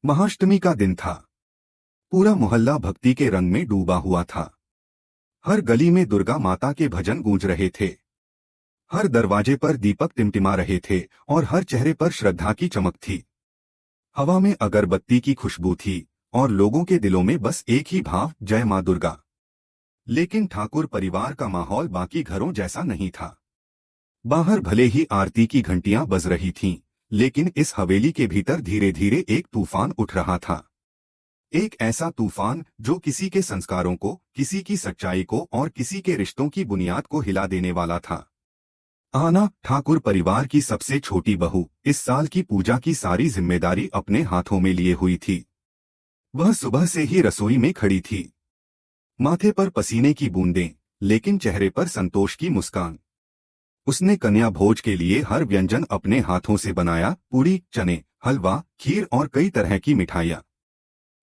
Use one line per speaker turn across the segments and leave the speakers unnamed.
महाअष्टमी का दिन था। पूरा मोहल्ला भक्ति के रंग में डूबा हुआ था। हर गली में दुर्गा माता के भजन गूंज रहे थे। हर दरवाजे पर दीपक टिमटिमा रहे थे और हर चेहरे पर श्रद्धा की चमक थी। हवा में अगरबत्ती की खुशबू थी और लोगों के दिलों में बस एक ही भाव, जय मां दुर्गा। लेकिन ठाकुर परिवार का माहौल बाकी घरों जैसा नहीं था। बाहर भले ही आरती की घंटियां बज रही थीं, लेकिन इस हवेली के भीतर धीरे धीरे एक तूफान उठ रहा था। एक ऐसा तूफान जो किसी के संस्कारों को, किसी की सच्चाई को और किसी के रिश्तों की बुनियाद को हिला देने वाला था। आना, ठाकुर परिवार की सबसे छोटी बहू, इस साल की पूजा की सारी जिम्मेदारी अपने हाथों में लिए हुई थी। वह सुबह से ही रसोई में खड़ी थी। माथे पर पसीने की बूंदें, लेकिन चेहरे पर संतोष की मुस्कान। उसने कन्या भोज के लिए हर व्यंजन अपने हाथों से बनाया, पूरी, चने, हलवा, खीर और कई तरह की मिठाइयाँ।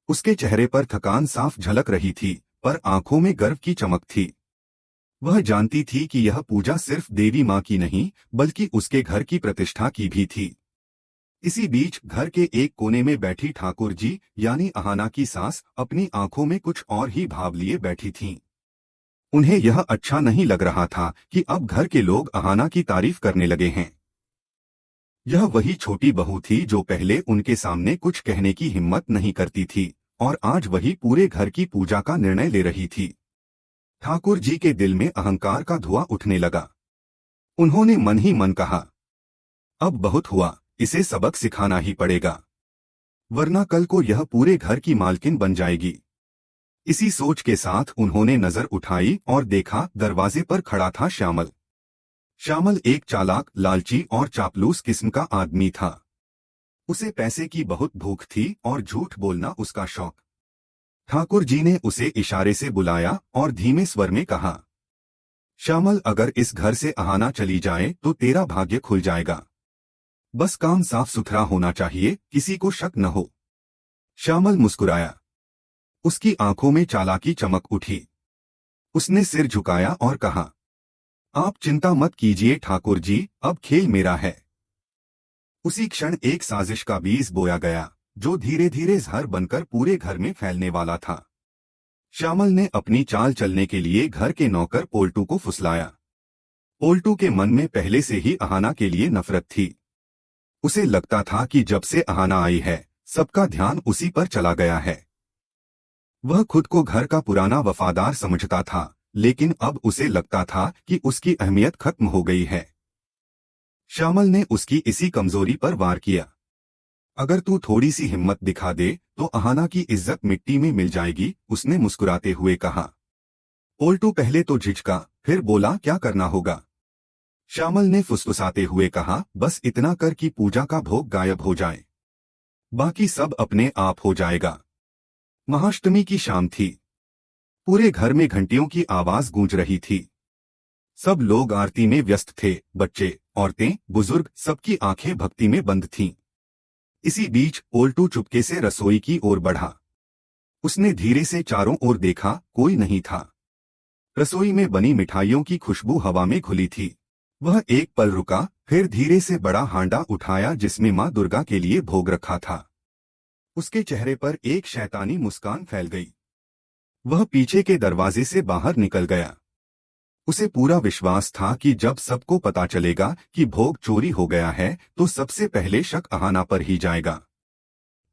उसके चेहरे पर थकान साफ झलक रही थी, पर आंखों में गर्व की चमक थी। वह जानती थी कि यह पूजा सिर्फ देवी माँ की नहीं, बल्कि उसके घर की प्रतिष्ठा की भी थी। इसी बीच घर के एक कोने में बैठी ठाकुर जी यानी अहाना की सास अपनी आंखों में कुछ और ही भाव लिए बैठी थीं। उन्हें यह अच्छा नहीं लग रहा था कि अब घर के लोग अहाना की तारीफ करने लगे हैं। यह वही छोटी बहू थी जो पहले उनके सामने कुछ कहने की हिम्मत नहीं करती थी, और आज वही पूरे घर की पूजा का निर्णय ले रही थी। ठाकुर जी के दिल में अहंकार का धुआं उठने लगा। उन्होंने मन ही मन कहा, अब बहुत हुआ, इसे सबक सिखाना ही पड़ेगा, वरना कल को यह पूरे घर की मालकिन बन जाएगी। इसी सोच के साथ उन्होंने नजर उठाई और देखा, दरवाजे पर खड़ा था श्यामल। श्यामल एक चालाक, लालची और चापलूस किस्म का आदमी था। उसे पैसे की बहुत भूख थी और झूठ बोलना उसका शौक। ठाकुर जी ने उसे इशारे से बुलाया और धीमे स्वर में कहा, श्यामल, अगर इस घर से अहाना चली जाए तो तेरा भाग्य खुल जाएगा। बस काम साफ सुथरा होना चाहिए, किसी को शक न हो। श्यामल मुस्कुराया। उसकी आंखों में चालाकी चमक उठी। उसने सिर झुकाया और कहा, आप चिंता मत कीजिए ठाकुर जी, अब खेल मेरा है। उसी क्षण एक साजिश का बीज बोया गया, जो धीरे धीरे जहर बनकर पूरे घर में फैलने वाला था। श्यामल ने अपनी चाल चलने के लिए घर के नौकर पोल्टू को फुसलाया। पोल्टू के मन में पहले से ही अहाना के लिए नफरत थी। उसे लगता था कि जब से अहाना आई है, सबका ध्यान उसी पर चला गया है। वह खुद को घर का पुराना वफादार समझता था, लेकिन अब उसे लगता था कि उसकी अहमियत खत्म हो गई है। श्यामल ने उसकी इसी कमजोरी पर वार किया। अगर तू थोड़ी सी हिम्मत दिखा दे तो अहाना की इज्जत मिट्टी में मिल जाएगी, उसने मुस्कुराते हुए कहा। पोल्टू पहले तो झिझका, फिर बोला, क्या करना होगा? श्यामल ने फुसफुसाते हुए कहा, बस इतना कर कि पूजा का भोग गायब हो जाए, बाकी सब अपने आप हो जाएगा। महाअष्टमी की शाम थी। पूरे घर में घंटियों की आवाज गूंज रही थी। सब लोग आरती में व्यस्त थे, बच्चे, औरतें, बुजुर्ग, सबकी आंखें भक्ति में बंद थीं। इसी बीच पोल्टू चुपके से रसोई की ओर बढ़ा। उसने धीरे से चारों ओर देखा, कोई नहीं था। रसोई में बनी मिठाइयों की खुशबू हवा में घुली थी। वह एक पल रुका, फिर धीरे से बड़ा हांडा उठाया जिसमें मां दुर्गा के लिए भोग रखा था। उसके चेहरे पर एक शैतानी मुस्कान फैल गई। वह पीछे के दरवाजे से बाहर निकल गया। उसे पूरा विश्वास था कि जब सबको पता चलेगा कि भोग चोरी हो गया है तो सबसे पहले शक अहाना पर ही जाएगा,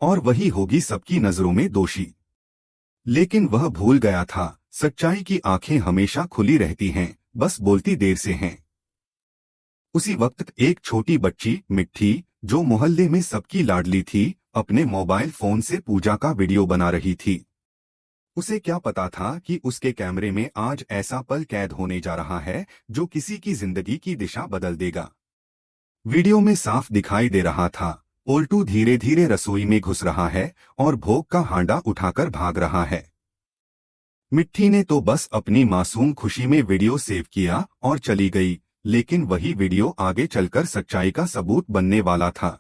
और वही होगी सबकी नजरों में दोषी। लेकिन वह भूल गया था, सच्चाई की आंखें हमेशा खुली रहती हैं, बस बोलती देर से हैं। उसी वक्त एक छोटी बच्ची, मिट्टी, जो मोहल्ले में सबकी लाडली थी, अपने मोबाइल फोन से पूजा का वीडियो बना रही थी। उसे क्या पता था कि उसके कैमरे में आज ऐसा पल कैद होने जा रहा है जो किसी की जिंदगी की दिशा बदल देगा। वीडियो में साफ दिखाई दे रहा था, पोल्टू धीरे धीरे रसोई में घुस रहा है और भोग का हांडा उठाकर भाग रहा है। मिट्टी ने तो बस अपनी मासूम खुशी में वीडियो सेव किया और चली गई, लेकिन वही वीडियो आगे चलकर सच्चाई का सबूत बनने वाला था।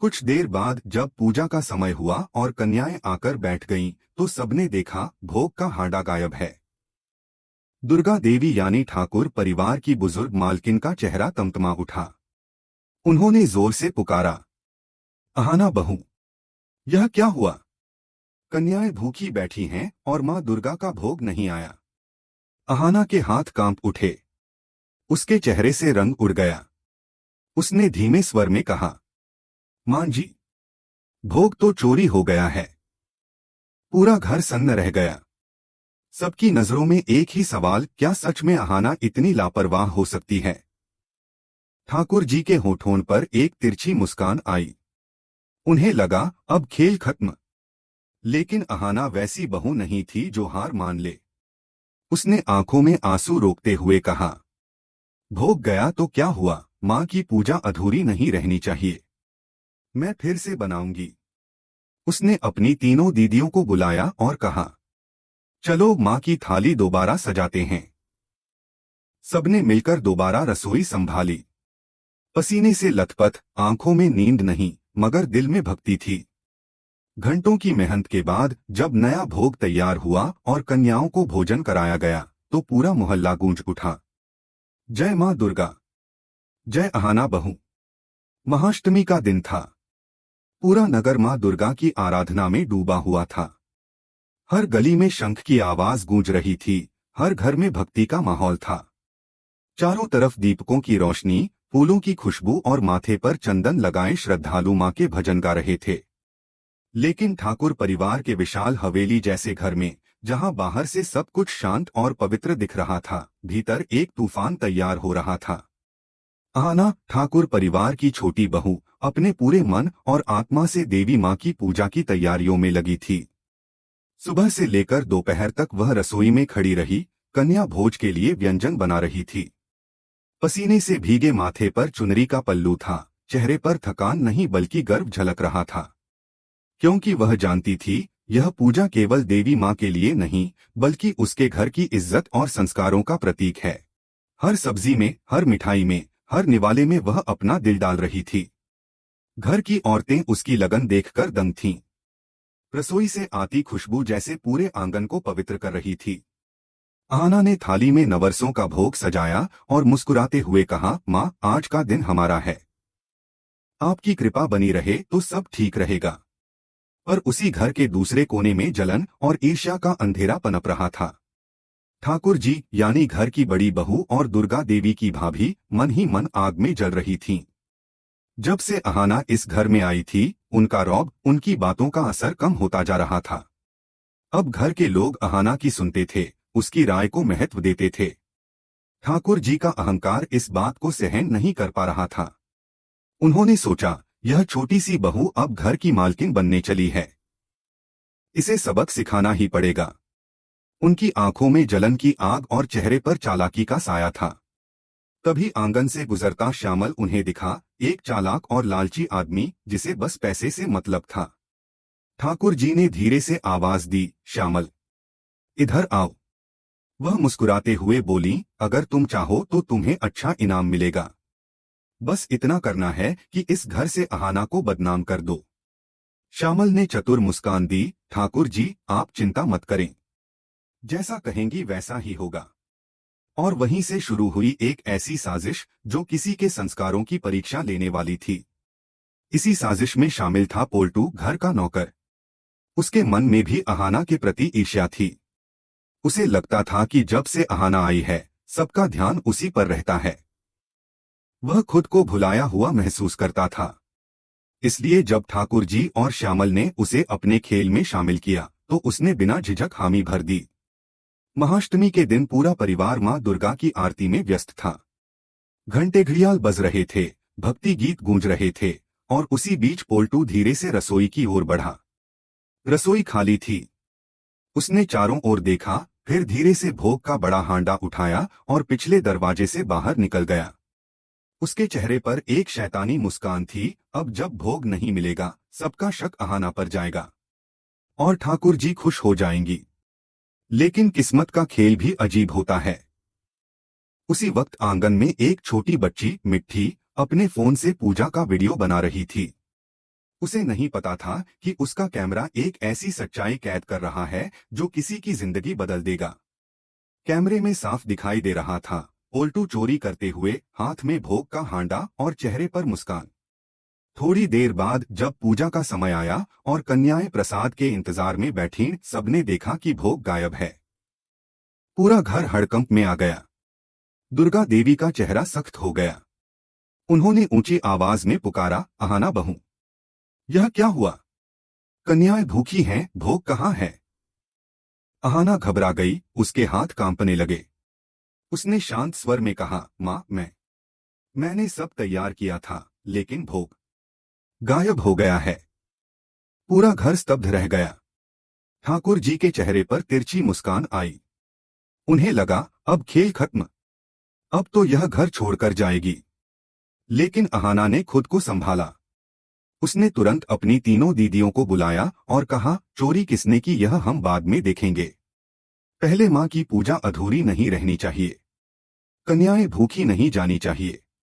कुछ देर बाद जब पूजा का समय हुआ और कन्याएं आकर बैठ गईं, तो सबने देखा, भोग का हांडा गायब है। दुर्गा देवी यानी ठाकुर परिवार की बुजुर्ग मालकिन का चेहरा तमतमा उठा। उन्होंने जोर से पुकारा, अहाना बहू। यह क्या हुआ? कन्याएं भूखी बैठी हैं और मां दुर्गा का भोग नहीं आया। अहाना के हाथ कांप उठे। उसके चेहरे से रंग उड़ गया। उसने धीमे स्वर में कहा, मां जी, भोग तो चोरी हो गया है। पूरा घर सन्न रह गया। सबकी नजरों में एक ही सवाल, क्या सच में अहाना इतनी लापरवाह हो सकती है? ठाकुर जी के होठों पर एक तिरछी मुस्कान आई। उन्हें लगा अब खेल खत्म। लेकिन अहाना वैसी बहू नहीं थी जो हार मान ले। उसने आंखों में आंसू रोकते हुए कहा, भोग गया तो क्या हुआ, मां की पूजा अधूरी नहीं रहनी चाहिए। मैं फिर से बनाऊंगी। उसने अपनी तीनों दीदियों को बुलाया और कहा, चलो मां की थाली दोबारा सजाते हैं। सबने मिलकर दोबारा रसोई संभाली। पसीने से लथपथ, आंखों में नींद नहीं मगर दिल में भक्ति थी। घंटों की मेहनत के बाद जब नया भोग तैयार हुआ और कन्याओं को भोजन कराया गया तो पूरा मोहल्ला गूंज उठा, जय मां दुर्गा, जय अहाना बहू। महाअष्टमी का दिन था। पूरा नगर मां दुर्गा की आराधना में डूबा हुआ था। हर गली में शंख की आवाज गूंज रही थी। हर घर में भक्ति का माहौल था। चारों तरफ दीपकों की रोशनी, फूलों की खुशबू और माथे पर चंदन लगाए श्रद्धालु मां के भजन गा रहे थे। लेकिन ठाकुर परिवार के विशाल हवेली जैसे घर में, जहां बाहर से सब कुछ शांत और पवित्र दिख रहा था, भीतर एक तूफान तैयार हो रहा था। आना, ठाकुर परिवार की छोटी बहू, अपने पूरे मन और आत्मा से देवी मां की पूजा की तैयारियों में लगी थी। सुबह से लेकर दोपहर तक वह रसोई में खड़ी रही, कन्या भोज के लिए व्यंजन बना रही थी। पसीने से भीगे माथे पर चुनरी का पल्लू था, चेहरे पर थकान नहीं बल्कि गर्व झलक रहा था। क्योंकि वह जानती थी, यह पूजा केवल देवी मां के लिए नहीं, बल्कि उसके घर की इज्जत और संस्कारों का प्रतीक है। हर सब्जी में, हर मिठाई में, हर निवाले में वह अपना दिल डाल रही थी। घर की औरतें उसकी लगन देखकर दंग थीं। रसोई से आती खुशबू जैसे पूरे आंगन को पवित्र कर रही थी। आना ने थाली में नवरसों का भोग सजाया और मुस्कुराते हुए कहा, मां, आज का दिन हमारा है। आपकी कृपा बनी रहे तो सब ठीक रहेगा। पर उसी घर के दूसरे कोने में जलन और ईर्ष्या का अंधेरा पनप रहा था। ठाकुर जी यानी घर की बड़ी बहू और दुर्गा देवी की भाभी मन ही मन आग में जल रही थीं। जब से अहाना इस घर में आई थी, उनका रौब, उनकी बातों का असर कम होता जा रहा था। अब घर के लोग अहाना की सुनते थे, उसकी राय को महत्व देते थे। ठाकुर जी का अहंकार इस बात को सहन नहीं कर पा रहा था। उन्होंने सोचा, यह छोटी सी बहू अब घर की मालकिन बनने चली है। इसे सबक सिखाना ही पड़ेगा। उनकी आंखों में जलन की आग और चेहरे पर चालाकी का साया था। तभी आंगन से गुजरता श्यामल उन्हें दिखा, एक चालाक और लालची आदमी जिसे बस पैसे से मतलब था। ठाकुर जी ने धीरे से आवाज दी, श्यामल, इधर आओ। वह मुस्कुराते हुए बोली, अगर तुम चाहो तो तुम्हें अच्छा इनाम मिलेगा। बस इतना करना है कि इस घर से अहाना को बदनाम कर दो। श्यामल ने चतुर मुस्कान दी, ठाकुर जी, आप चिंता मत करें। जैसा कहेंगी वैसा ही होगा। और वहीं से शुरू हुई एक ऐसी साजिश जो किसी के संस्कारों की परीक्षा लेने वाली थी। इसी साजिश में शामिल था पोल्टू, घर का नौकर। उसके मन में भी अहाना के प्रति ईर्ष्या थी। उसे लगता था कि जब से अहाना आई है, सबका ध्यान उसी पर रहता है। वह खुद को भुलाया हुआ महसूस करता था। इसलिए जब ठाकुर जी और श्यामल ने उसे अपने खेल में शामिल किया, तो उसने बिना झिझक हामी भर दी। महाअष्टमी के दिन पूरा परिवार मां दुर्गा की आरती में व्यस्त था। घंटे घड़ियाल बज रहे थे, भक्ति गीत गूंज रहे थे, और उसी बीच पोल्टू धीरे से रसोई की ओर बढ़ा। रसोई खाली थी। उसने चारों ओर देखा, फिर धीरे से भोग का बड़ा हांडा उठाया और पिछले दरवाजे से बाहर निकल गया। उसके चेहरे पर एक शैतानी मुस्कान थी, अब जब भोग नहीं मिलेगा, सबका शक अहाना पर जाएगा और ठाकुर जी खुश हो जाएंगी। लेकिन किस्मत का खेल भी अजीब होता है। उसी वक्त आंगन में एक छोटी बच्ची, मिट्टी, अपने फोन से पूजा का वीडियो बना रही थी। उसे नहीं पता था कि उसका कैमरा एक ऐसी सच्चाई कैद कर रहा है जो किसी की जिंदगी बदल देगा। कैमरे में साफ दिखाई दे रहा था, पोल्टू चोरी करते हुए, हाथ में भोग का हांडा और चेहरे पर मुस्कान। थोड़ी देर बाद जब पूजा का समय आया और कन्याएं प्रसाद के इंतजार में बैठीं, सबने देखा कि भोग गायब है। पूरा घर हड़कंप में आ गया। दुर्गा देवी का चेहरा सख्त हो गया। उन्होंने ऊंची आवाज में पुकारा, अहाना बहू, यह क्या हुआ? कन्याएं भूखी हैं, भोग कहाँ है? अहाना घबरा गई, उसके हाथ कांपने लगे। उसने शांत स्वर में कहा, माँ, मैंने सब तैयार किया था, लेकिन भोग गायब हो गया है। पूरा घर स्तब्ध रह गया। ठाकुर जी के चेहरे पर तिरछी मुस्कान आई। उन्हें लगा, अब खेल खत्म, अब तो यह घर छोड़कर जाएगी। लेकिन अहाना ने खुद को संभाला। उसने तुरंत अपनी तीनों दीदियों को बुलाया और कहा, चोरी किसने की यह हम बाद में देखेंगे। पहले माँ की पूजा अधूरी नहीं रहनी चाहिए। कन्याएं भूखी नहीं जानी चाहिए।